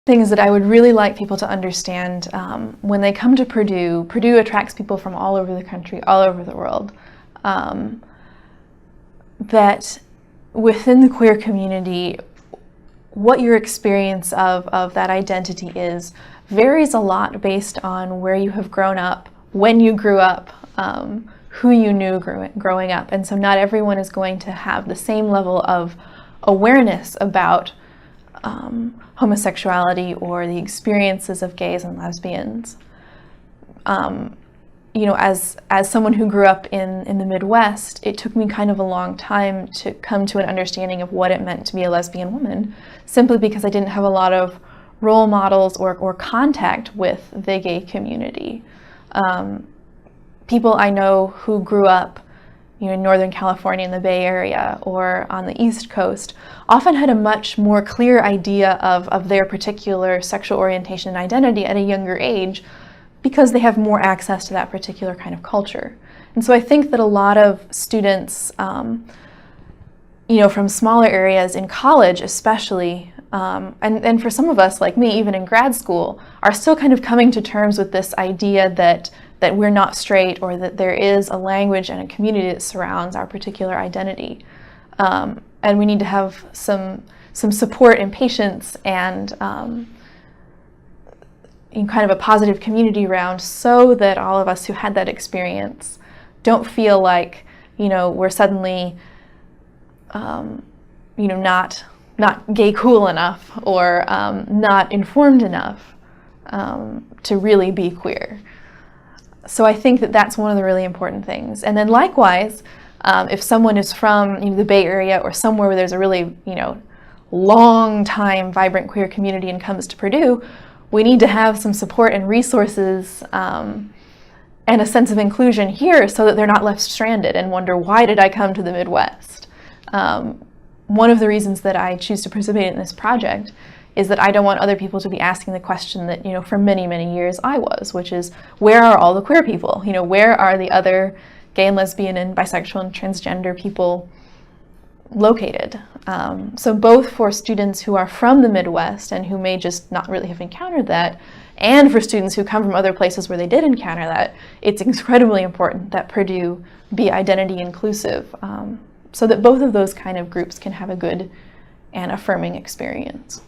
things that I would really like people to understand when they come to Purdue. Purdue attracts people from all over the country, all over the world. That within the queer community, what your experience of that identity is varies a lot based on where you have grown up, when you grew up, who you knew growing up. And so not everyone is going to have the same level of awareness about homosexuality or the experiences of gays and lesbians. You know, as someone who grew up in the Midwest, it took me kind of a long time to come to an understanding of what it meant to be a lesbian woman, simply because I didn't have a lot of role models or contact with the gay community. People I know who grew up, you know, in Northern California in the Bay Area or on the East Coast often had a much more clear idea of their particular sexual orientation and identity at a younger age, because they have more access to that particular kind of culture. And so I think that a lot of students, you know, from smaller areas in college especially, and for some of us like me, even in grad school, are still kind of coming to terms with this idea that we're not straight, or that there is a language and a community that surrounds our particular identity. And we need to have some support and patience and in kind of a positive community around, so that all of us who had that experience don't feel like, you know, we're suddenly, you know, not gay cool enough, or not informed enough to really be queer. So I think that that's one of the really important things. And then likewise, if someone is from, you know, the Bay Area or somewhere where there's a really, you know, long time vibrant queer community and comes to Purdue, we need to have some support and resources and a sense of inclusion here, so that they're not left stranded and wonder, why did I come to the Midwest? One of the reasons that I choose to participate in this project is that I don't want other people to be asking the question that, you know, for many, many years I was, which is, where are all the queer people? You know, where are the other gay and lesbian and bisexual and transgender people located? So both for students who are from the Midwest and who may just not really have encountered that, and for students who come from other places where they did encounter that, it's incredibly important that Purdue be identity inclusive, so that both of those kind of groups can have a good and affirming experience.